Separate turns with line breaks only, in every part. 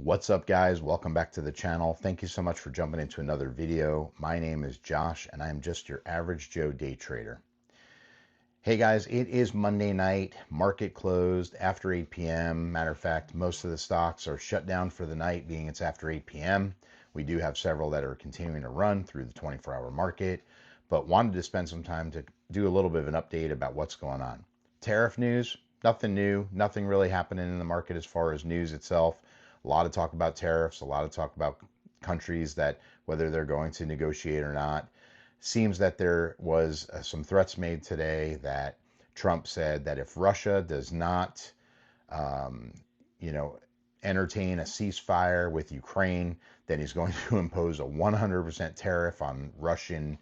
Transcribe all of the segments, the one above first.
What's up, guys? Welcome back to the channel. Thank you so much for jumping into another video. My name is Josh and I'm just your average Joe day trader. Hey guys, it is Monday night. Market closed after 8 p.m. Matter of fact, most of the stocks are shut down for the night, being it's after 8 p.m. We do have several that are continuing to run through the 24-hour market, but wanted to spend some time to do a little bit of an update about what's going on. Tariff news, nothing new, nothing really happening in the market as far as news itself. A lot of talk about tariffs, a lot of talk about countries that whether they're going to negotiate or not. Seems that there was some threats made today that Trump said that if Russia does not, um, you know, entertain a ceasefire with Ukraine, then he's going to impose a 100% tariff on Russian,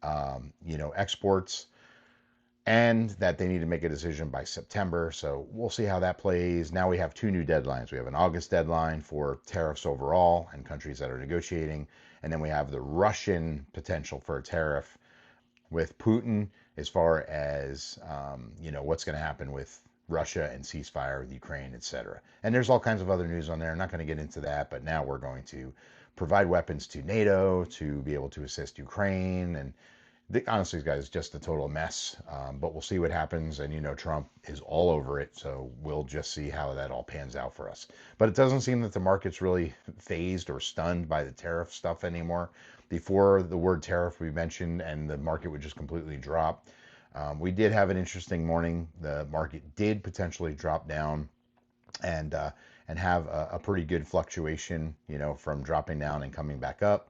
exports, and that they need to make a decision by September. So we'll see how that plays. Now we have two new deadlines. We have an August deadline for tariffs overall and countries that are negotiating. And then we have the Russian potential for a tariff with Putin as far as, what's going to happen with Russia and ceasefire with Ukraine, etc. And there's all kinds of other news on there. I'm not going to get into that, but now we're going to provide weapons to NATO to be able to assist Ukraine. And honestly, guys, just a total mess. But we'll see what happens. And Trump is all over it. So we'll just see how that all pans out for us. But it doesn't seem that the market's really phased or stunned by the tariff stuff anymore. Before the word tariff we mentioned, and the market would just completely drop. We did have an interesting morning. The market did potentially drop down and have a pretty good fluctuation, from dropping down and coming back up.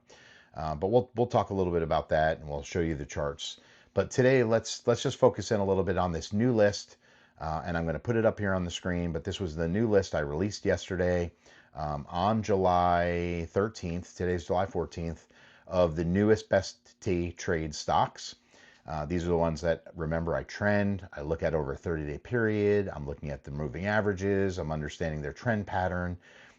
But we'll talk a little bit about that, and we'll show you the charts. But today, let's just focus in a little bit on this new list, and I'm going to put it up here on the screen. But this was the new list I released yesterday on July 13th. Today's July 14th, of the newest best day trade stocks. These are the ones that, remember, I trend. I look at over a 30-day period. I'm looking at the moving averages. I'm understanding their trend pattern.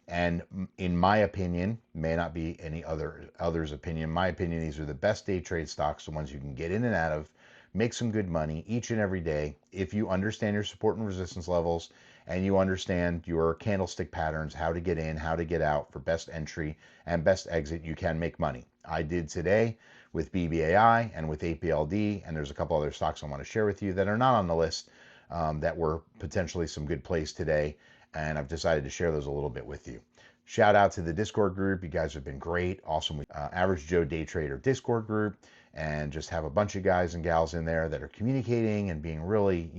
And in my opinion, may not be any other's opinion, my opinion, these are the best day trade stocks, the ones you can get in and out of, make some good money each and every day. If you understand your support and resistance levels and you understand your candlestick patterns, how to get in, how to get out for best entry and best exit, you can make money. I did today with BBAI and with APLD, and there's a couple other stocks I want to share with you that are not on the list, that were potentially some good plays today. And I've decided to share those a little bit with you. Shout out to the Discord group. You guys have been great. Awesome. Average Joe Day Trader Discord group, and just have a bunch of guys and gals in there that are communicating and being really,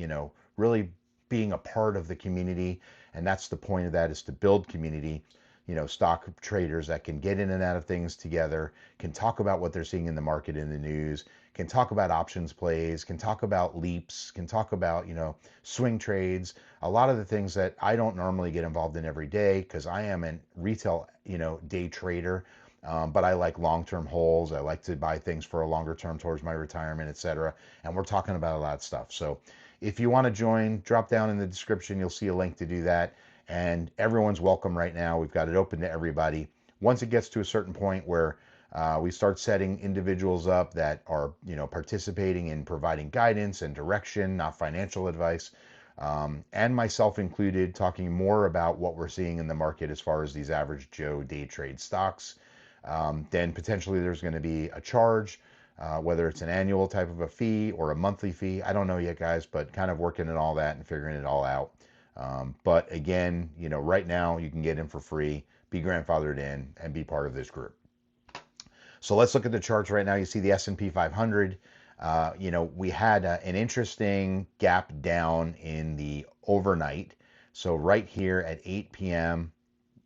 really being a part of the community. And that's the point of that, is to build community. Stock traders that can get in and out of things together, can talk about what they're seeing in the market, in the news, can talk about options plays, can talk about leaps, can talk about, swing trades, a lot of the things that I don't normally get involved in every day because I am a retail, day trader. But I like long-term holds. I like to buy things for a longer term towards my retirement, etc. And we're talking about a lot of stuff. So if you want to join, drop down in the description. You'll see a link to do that. And everyone's welcome right now. We've got it open to everybody. Once it gets to a certain point where we start setting individuals up that are, participating in providing guidance and direction, not financial advice, and myself included, talking more about what we're seeing in the market as far as these average Joe day trade stocks, then potentially there's going to be a charge, whether it's an annual type of a fee or a monthly fee. I don't know yet, guys, but kind of working at all that and figuring it all out. But again, right now you can get in for free, be grandfathered in, and be part of this group. So let's look at the charts right now. You see the S&P 500. We had an interesting gap down in the overnight. So right here at 8 p.m.,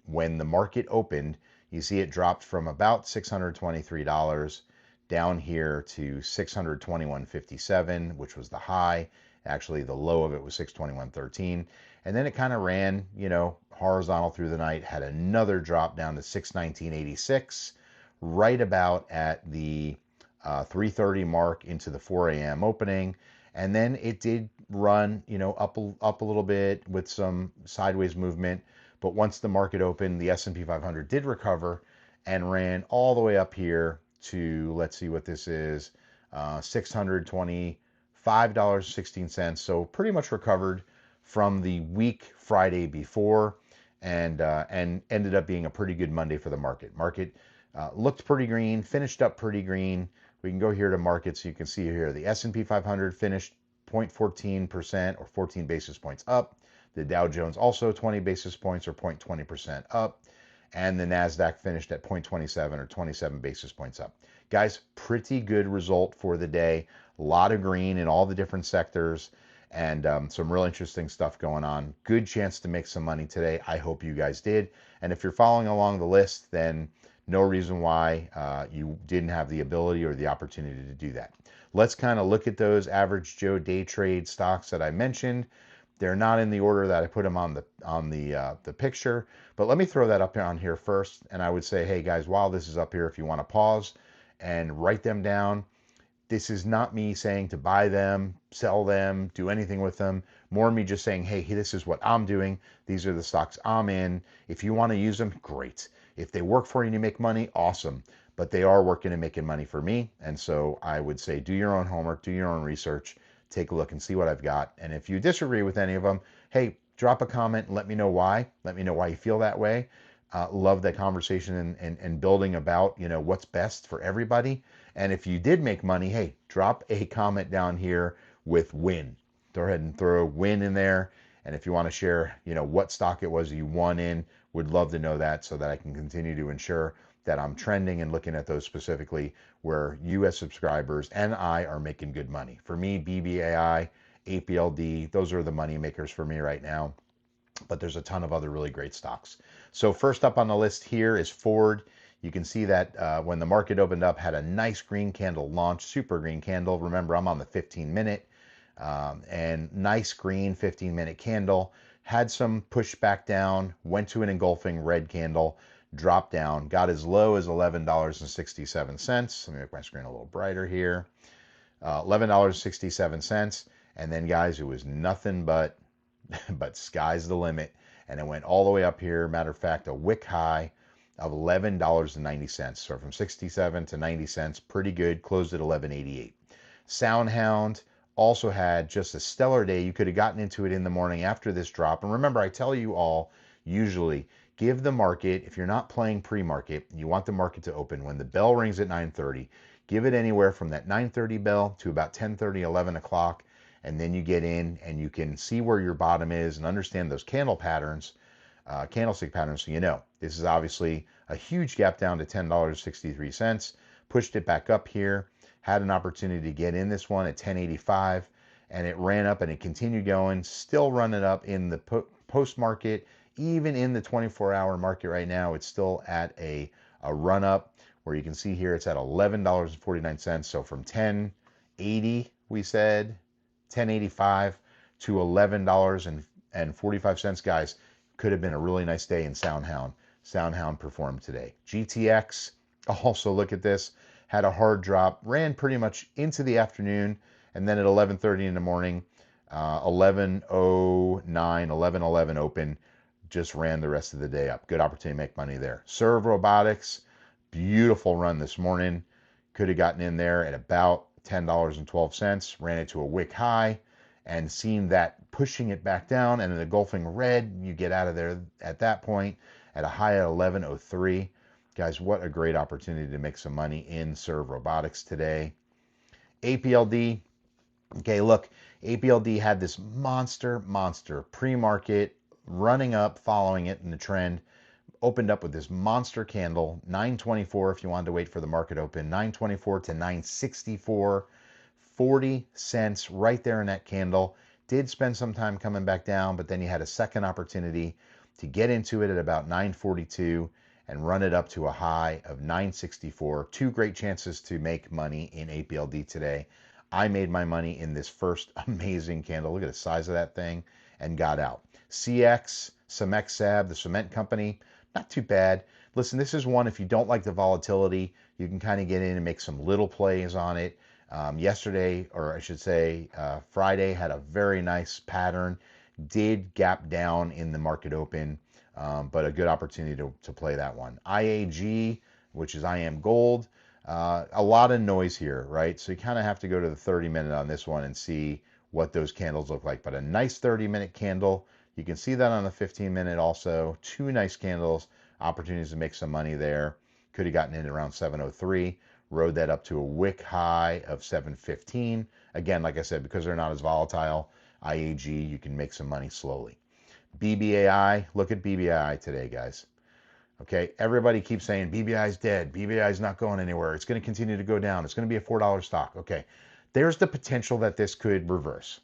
when the market opened, you see it dropped from about $623 down here to $621.57, which was the high. Actually, the low of it was $621.13. And then it kind of ran, horizontal through the night, had another drop down to $619.86, right about at the 3:30 mark into the 4 a.m. opening. And then it did run, up a little bit with some sideways movement. But once the market opened, the S&P 500 did recover and ran all the way up here to, let's see what this is, $625.16. So pretty much recovered from the weak Friday before. and ended up being a pretty good Monday for the market. Market looked pretty green, finished up pretty green. We can go here to markets. You can see here the S&P 500 finished 0.14% or 14 basis points up. The Dow Jones also 20 basis points or 0.20% up. And the NASDAQ finished at 0.27 or 27 basis points up. Guys, pretty good result for the day. A lot of green in all the different sectors and some real interesting stuff going on. Good chance to make some money today. I hope you guys did. And if you're following along the list, then no reason why you didn't have the ability or the opportunity to do that. Let's kind of look at those average Joe day trade stocks that I mentioned. They're not in the order that I put them on the picture, but let me throw that up on here first. And I would say, hey guys, while this is up here, if you want to pause and write them down, this is not me saying to buy them, sell them, do anything with them. More me just saying, hey, this is what I'm doing. These are the stocks I'm in. If you want to use them, great. If they work for you and you make money, awesome. But they are working and making money for me. And so I would say do your own homework, do your own research, take a look and see what I've got. And if you disagree with any of them, hey, drop a comment and let me know why. Let me know why you feel that way. Love that conversation and building about, what's best for everybody. And if you did make money, hey, drop a comment down here with win. Go ahead and throw win in there. And if you want to share, what stock it was you won in, would love to know that so that I can continue to ensure that I'm trending and looking at those specifically where you as subscribers and I are making good money. For me, BBAI, APLD, those are the money makers for me right now. But there's a ton of other really great stocks. So first up on the list here is Ford. You can see that when the market opened up, had a nice green candle launch, super green candle. Remember, I'm on the 15-minute and nice green 15-minute candle. Had some push back down, went to an engulfing red candle, dropped down, got as low as $11.67. Let me make my screen a little brighter here. $11.67. And then, guys, it was nothing but sky's the limit. And it went all the way up here. Matter of fact, a wick high of $11.90. So from 67 to 90 cents, pretty good. Closed at 11.88. SoundHound also had just a stellar day. You could have gotten into it in the morning after this drop. And remember, I tell you all, usually give the market, if you're not playing pre-market, you want the market to open when the bell rings at 9:30. Give it anywhere from that 9:30 bell to about 10:30, 11 o'clock. And then you get in and you can see where your bottom is and understand those candlestick patterns. So this is obviously a huge gap down to $10.63. Pushed it back up here. Had an opportunity to get in this one at 10.85, and it ran up and it continued going. Still running up in the post market, even in the 24-hour market right now. It's still at a run up where you can see here it's at $11.49. So from 10.80, we said 10.85 to $11.45, guys. Could have been a really nice day in SoundHound. SoundHound performed today. GTX, also look at this, had a hard drop, ran pretty much into the afternoon, and then at 11:30 in the morning, 11:09, 11:11 open, just ran the rest of the day up. Good opportunity to make money there. Serve Robotics, beautiful run this morning. Could have gotten in there at about $10.12, ran it to a wick high, and seen that pushing it back down and an engulfing red, you get out of there at that point at a high at 11.03. Guys, what a great opportunity to make some money in Serve Robotics today. APLD, okay, look, APLD had this monster pre-market running up, following it in the trend, opened up with this monster candle, 924 if you wanted to wait for the market open, 924 to 964, 40 cents right there in that candle. Did spend some time coming back down, but then you had a second opportunity to get into it at about 942 and run it up to a high of 964. Two great chances to make money in APLD today. I made my money in this first amazing candle. Look at the size of that thing, and got out. CX, Cemex, the cement company, not too bad. Listen, this is one, if you don't like the volatility, you can kind of get in and make some little plays on it. Yesterday, or I should say Friday, had a very nice pattern. Did gap down in the market open, but a good opportunity to play that one. IAG, which is IM Gold, a lot of noise here, right? So you kind of have to go to the 30-minute on this one and see what those candles look like. But a nice 30-minute candle. You can see that on the 15-minute also. Two nice candles, opportunities to make some money there. Could have gotten in around 703, rode that up to a wick high of 715. Again, like I said, because they're not as volatile, IAG, you can make some money slowly. BBAI, look at BBAI today, guys. Okay, everybody keeps saying BBI is dead. BBI is not going anywhere. It's going to continue to go down. It's going to be a $4 stock. Okay, there's the potential that this could reverse.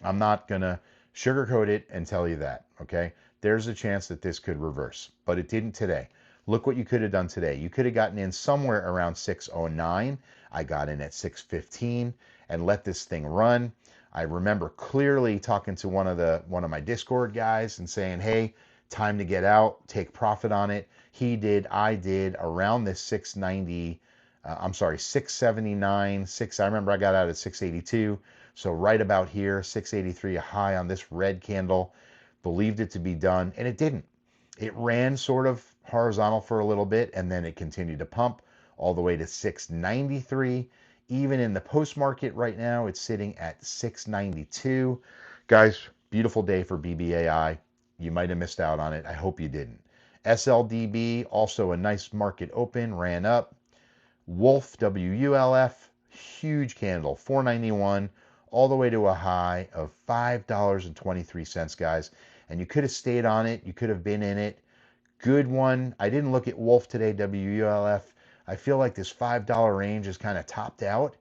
I'm not going to sugarcoat it and tell you that. Okay, there's a chance that this could reverse, but it didn't today. Look what you could have done today. You could have gotten in somewhere around 609. I got in at 615 and let this thing run. I remember clearly talking to one of my Discord guys and saying, "Hey, time to get out, take profit on it." He did, I did, around this 690, 679, I remember I got out at 682. So right about here, 683, a high on this red candle, believed it to be done, and it didn't. It ran sort of horizontal for a little bit, and then it continued to pump all the way to 693. Even in the post market right now, it's sitting at 692. Guys, beautiful day for BBAI. You might have missed out on it. I hope you didn't. SLDB, also a nice market open, ran up. Wolf, WULF, huge candle, 491, all the way to a high of $5.23, guys. And you could have stayed on it. You could have been in it. Good one. I didn't look at Wolf today, WULF. I feel like this $5 range is kind of topped out.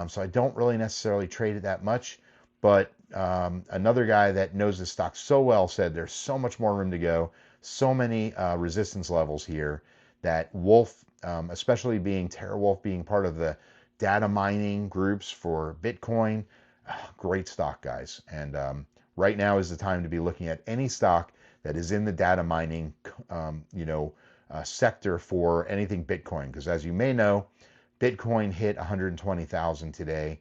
So I don't really necessarily trade it that much. But another guy that knows the stock so well said there's so much more room to go, so many resistance levels here that Wolf, especially being TeraWulf, being part of the data mining groups for Bitcoin, great stock, guys. And right now is the time to be looking at any stock that is in the data mining, sector for anything Bitcoin. Because as you may know, Bitcoin hit 120,000 today.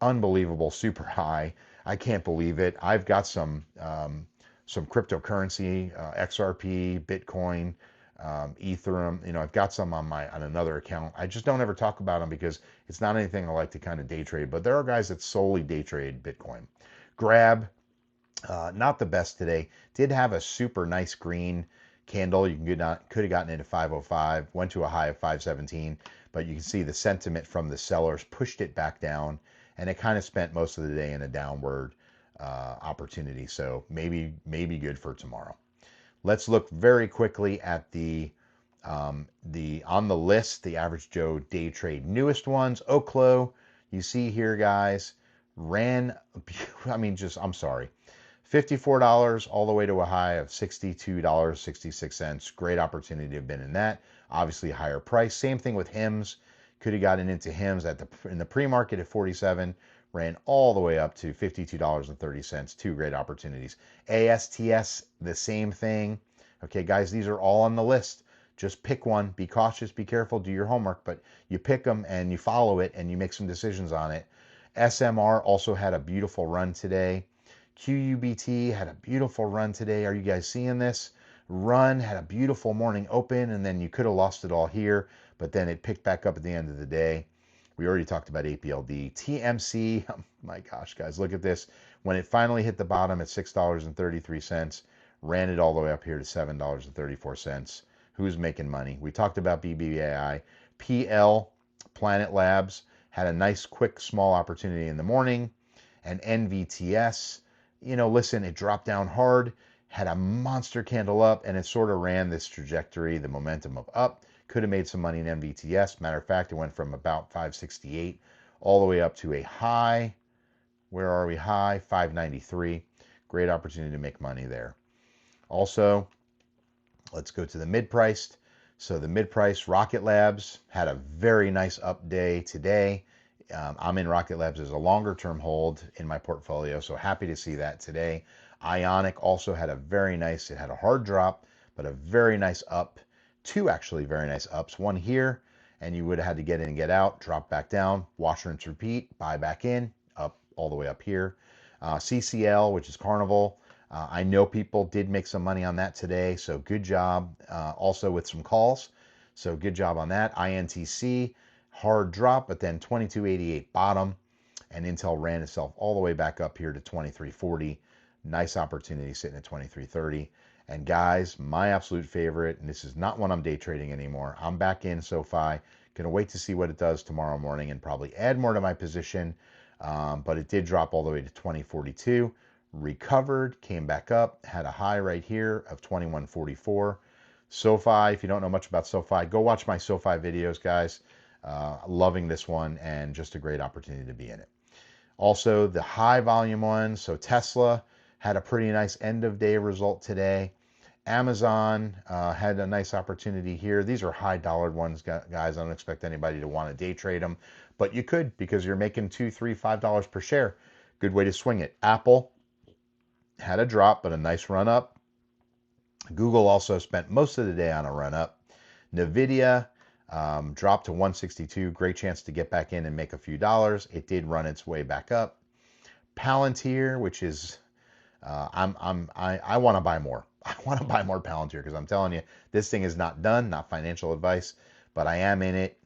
Unbelievable, super high. I can't believe it. I've got some cryptocurrency, XRP, Bitcoin, Ethereum. I've got some on another account. I just don't ever talk about them because it's not anything I like to kind of day trade. But there are guys that solely day trade Bitcoin. Grab, not the best today. Did have a super nice green candle. You could have gotten into 505, went to a high of 517, but you can see the sentiment from the sellers pushed it back down, and it kind of spent most of the day in a downward opportunity. So maybe good for tomorrow. Let's look very quickly at the on the list, the average Joe day trade newest ones. Oklo, you see here, guys, ran. I'm sorry. $54 all the way to a high of $62.66. Great opportunity to have been in that. Obviously, higher price. Same thing with HIMS. Could have gotten into HIMS in the pre-market at 47. Ran all the way up to $52.30. Two great opportunities. ASTS, the same thing. Okay, guys, these are all on the list. Just pick one. Be cautious. Be careful. Do your homework. But you pick them and you follow it and you make some decisions on it. SMR also had a beautiful run today. QUBT had a beautiful run today. Are you guys seeing this? Run had a beautiful morning open, and then you could have lost it all here, but then it picked back up at the end of the day. We already talked about APLD. TMC, oh my gosh, guys, look at this. When it finally hit the bottom at $6.33, ran it all the way up here to $7.34. Who's making money? We talked about BBAI. PL, Planet Labs, had a nice, quick, small opportunity in the morning. And NVTS, listen, it dropped down hard, had a monster candle up, and it sort of ran this trajectory, the momentum of up. Could have made some money in NVTS. Matter of fact, it went from about 568 all the way up to a high. Where are we? High 593. Great opportunity to make money there. Also, let's go to the mid-priced. So the mid-price Rocket Labs had a very nice up day today. I'm in Rocket Labs as a longer term hold in my portfolio, so happy to see that today. Ionic also had it had a hard drop, but a very nice up. Two actually very nice ups. One here, and you would have had to get in and get out, drop back down, wash, rinse, repeat, buy back in, up all the way up here. CCL, which is Carnival. I know people did make some money on that today, so good job. Also with some calls, so good job on that. INTC, hard drop, but then 2288 bottom, and Intel ran itself all the way back up here to 2340. Nice opportunity sitting at 23.30. And guys, my absolute favorite, and this is not one I'm day trading anymore. I'm back in SoFi. Gonna wait to see what it does tomorrow morning and probably add more to my position. But it did drop all the way to 20.42. Recovered, came back up, had a high right here of 21.44. SoFi, if you don't know much about SoFi, go watch my SoFi videos, guys. Loving this one and just a great opportunity to be in it. Also, the high volume ones. So Tesla had a pretty nice end of day result today. Amazon had a nice opportunity here. These are high dollar ones, guys. I don't expect anybody to want to day trade them, but you could because you're making $2, $3, $5 per share. Good way to swing it. Apple had a drop, but a nice run up. Google also spent most of the day on a run up. Nvidia dropped to 162. Great chance to get back in and make a few dollars. It did run its way back up. Palantir, which is I want to buy more. I want to buy more Palantir because I'm telling you, this thing is not done. Not financial advice, but I am in it.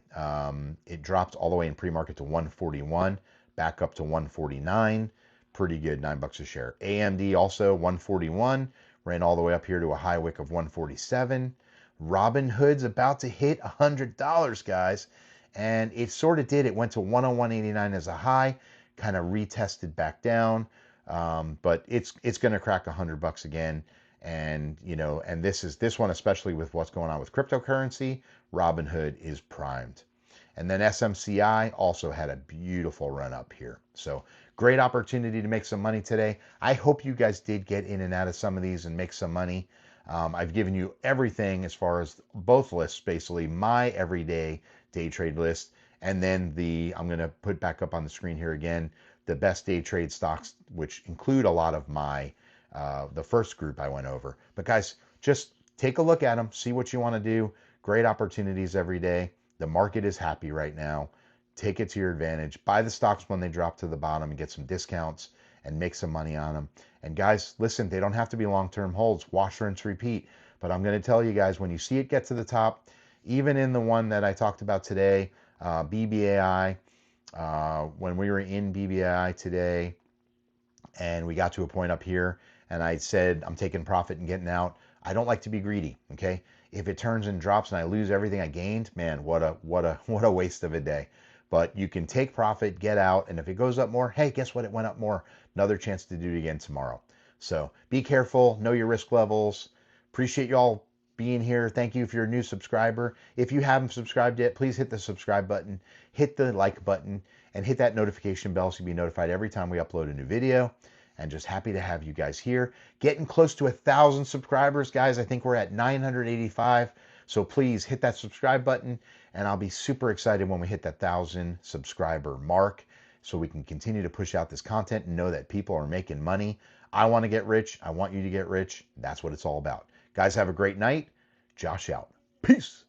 It dropped all the way in pre-market to 141, back up to 149. Pretty good, $9 a share. AMD also 141, ran all the way up here to a high wick of 147. Robinhood's about to hit $100, guys, and it sort of did. It went to 101.89 as a high, kind of retested back down. But it's going to crack $100 again, and and this one, especially with what's going on with cryptocurrency, Robinhood is primed. And then SMCI also had a beautiful run up here. So great opportunity to make some money today. I hope you guys did get in and out of some of these and make some money. I've given you everything as far as both lists, basically my everyday day trade list, and then I'm going to put back up on the screen here again, the best day trade stocks, which include a lot of my, the first group I went over. But guys, just take a look at them, see what you want to do. Great opportunities every day. The market is happy right now. Take it to your advantage. Buy the stocks when they drop to the bottom and get some discounts and make some money on them. And guys, listen, they don't have to be long-term holds. Wash, rinse, repeat. But I'm going to tell you guys, when you see it get to the top, even in the one that I talked about today, BBAI, when we were in BBAI today and we got to a point up here and I said, I'm taking profit and getting out. I don't like to be greedy. Okay. If it turns and drops and I lose everything I gained, man, what a waste of a day. But you can take profit, get out, and if it goes up more, hey, guess what? It went up more. Another chance to do it again tomorrow. So be careful, know your risk levels. Appreciate y'all being here. Thank you if you're a new subscriber. If you haven't subscribed yet, please hit the subscribe button, hit the like button, and hit that notification bell so you'll be notified every time we upload a new video. And just happy to have you guys here. Getting close to 1,000 subscribers, guys. I think we're at 985. So please hit that subscribe button, and I'll be super excited when we hit that 1,000 subscriber mark so we can continue to push out this content and know that people are making money. I want to get rich. I want you to get rich. That's what it's all about. Guys, have a great night. Josh out. Peace.